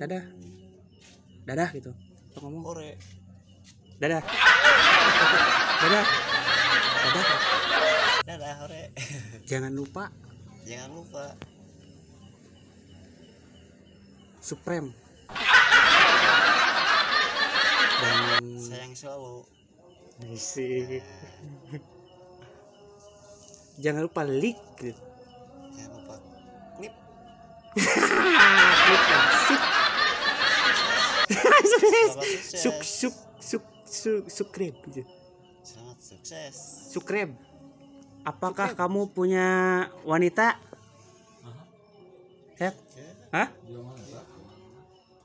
Dadah. Dadah gitu. Sok ngomong. Ore. Dadah. Dadah. Dadah. Dadah, ore. Jangan lupa Supreme. Dan sayang selalu. isi. Jangan lupa like. Jangan lupa klip. Klip dan subscribe gitu. Selamat sukses. Subscribe. Apakah kamu punya wanita? Sep? Hah?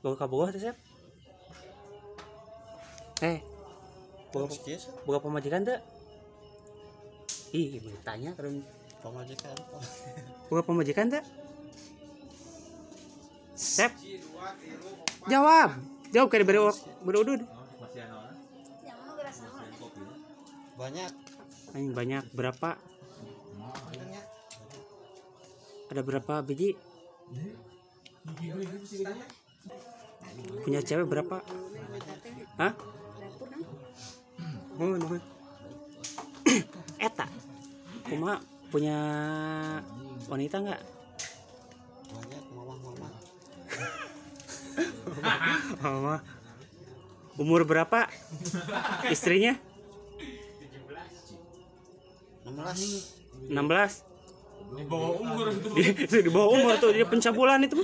Boga tuh, Sep? Boga pemajikan tuh? Ih, tanya terus. Pemajikan. Boga pemajikan tuh? Sep? Jawab kayak berudud. Banyak. Banyak berapa? Ada berapa biji? Punya cewek berapa? Hah? Eta, kuma punya wanita nggak? Banyak, Mama. Umur berapa? Istrinya? 16. Di bawah umur Itu di bawah umur tuh, dia pencabulan itu.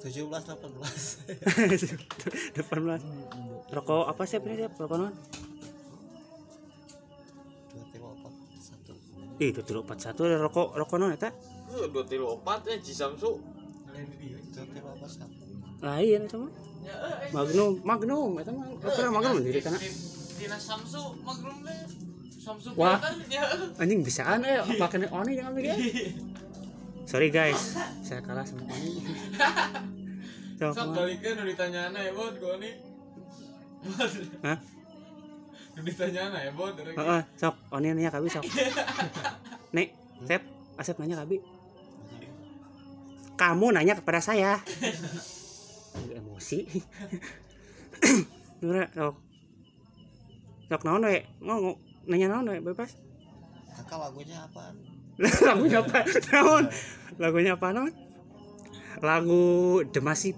17, 18. 18. Rokok apa sih ini? Rokok non? 2341. Ih, 2341 ada rokok non eta? 234 ya Cisamsu. 2341. Lain eta mah. Magnum eta mah. Rokok Magnum diri kana. Dina Samsu Magnum deh. Samsu Wah. ya. Anjing bisaan pakai Oni jangan mikir. Sorry guys, saya kalah sama Oni. Sok balikan udah ditanyaan ya bot gue nih. Hah? Udah ditanyaan ya bot. Heeh, sok Oni nanya kabi sok. Nek, Sep, Asep nanya kabi. Kamu nanya kepada saya. Emosi. Dura, sok. Sok naon we? Nanya naon we bebas. Kakak lagunya apaan? Lagunya apa? Naon? Lagunya apa naon? Lagu Demasif.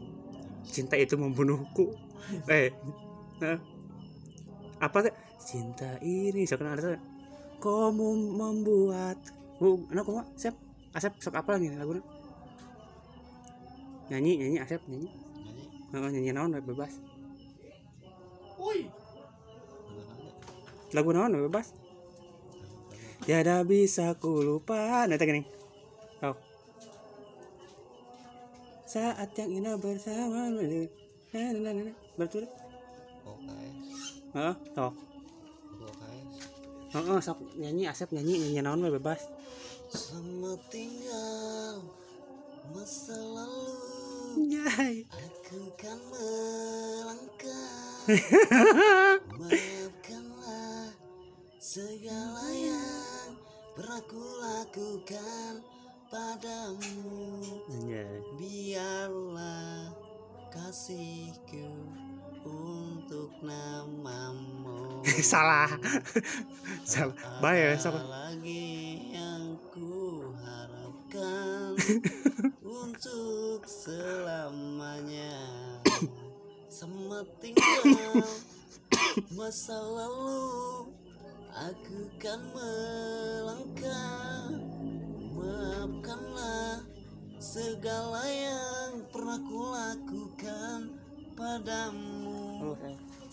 Cinta itu membunuhku. Apa tuh? Cinta ini sok ada. Kamu membuat. Anak kumaha? Asep sok apa lagi lagunya? Nyanyi Asep nyanyi. Nyanyi naon bebas. Woi. Lagu naon bebas. Tiada bisa ku lupa. Nah gini. Oh. Saat yang indah bersama. Betul. Oke. Heeh, tok. Heeh, sok nyanyi Asep nyanyi naon bebas. Selamat tinggal masa lalu. Yay. Aku kan melangkah. Maafkanlah segala yang pernah ku lakukan padamu. Biarlah kasihku untuk namamu. Salah. Baik, sok. Lagi yang ku harapkan untuk selamanya. Selamat tinggal masa lalu. Aku kan melangkah. Maafkanlah segala yang pernah ku lakukan padamu.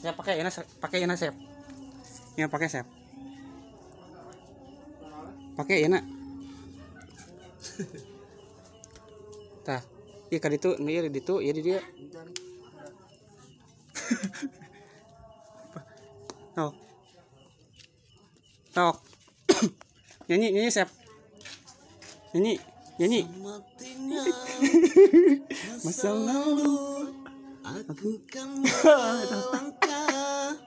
Saya pakai ini Sep. Ya pakai Sep. Pakai ya nak. Tah, iya kan itu, iya di itu, iya di dia. Tok. Nyanyi Sep. Nyanyi. Selamat tinggal masa lalu. Aku kan melangkah.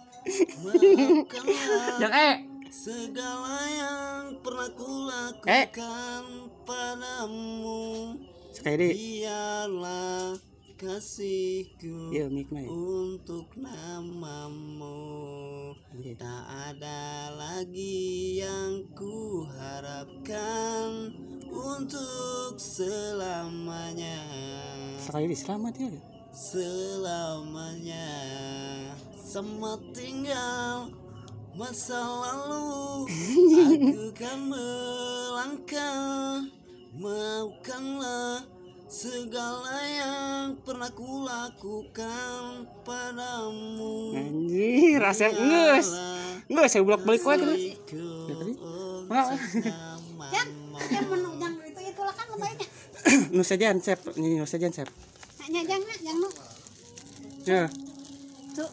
Maafkanlah Yang segala yang pernah ku lakukan padamu. sekali. Biarlah kasihku Iya mic mah. untuk namamu. Iya. Tak ada lagi yang ku harapkan untuk selamanya. Sekali selamat ya. Selamanya semua tinggal masa lalu. Aku kan melangkah, maukanlah segala yang pernah ku lakukan padamu. Anjir, rasa ngeus. Ngeus saya bolak-balik wae gitu. Ya tadi. Yang menu yang itu lah kan lebaynya. Nu sajan sep, ini nu sajan sep. Nya jangan yang nu. Ya, Cuk.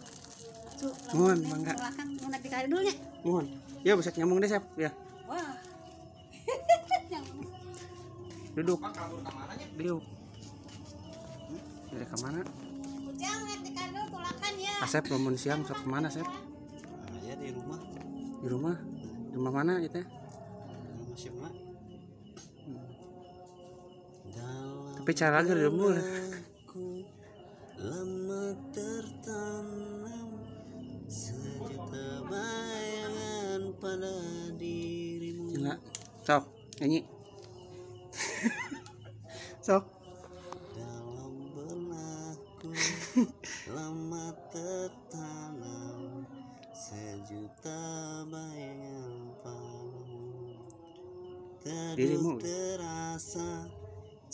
Cuk. Mohon, mangga. Silakan mau naik dikali dulu nya. mohon. Ya bisa nyambung deh sep, ya. Wah. Duduk. Duduk. Dari ke mana? Ujang naik dikali dulu tulakan ya. Asep bangun siang sok kemana Sep? Ya di rumah. Di rumah? Di rumah mana gitu ya? Rumah siapa? Tapi cara lagi lembur. Lama tertanam sejuta bayangan pada dirimu. Gila. Sok, nyanyi. Sok. Dalam benakku lama tertanam sejuta bayangan padamu. Dirimu. Teduh terasa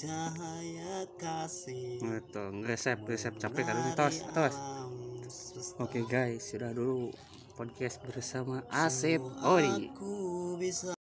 cahaya kasih. Betul, nggak Sep capek kan tos. Oke guys, sudah dulu podcast bersama Asep Ori. Aku bisa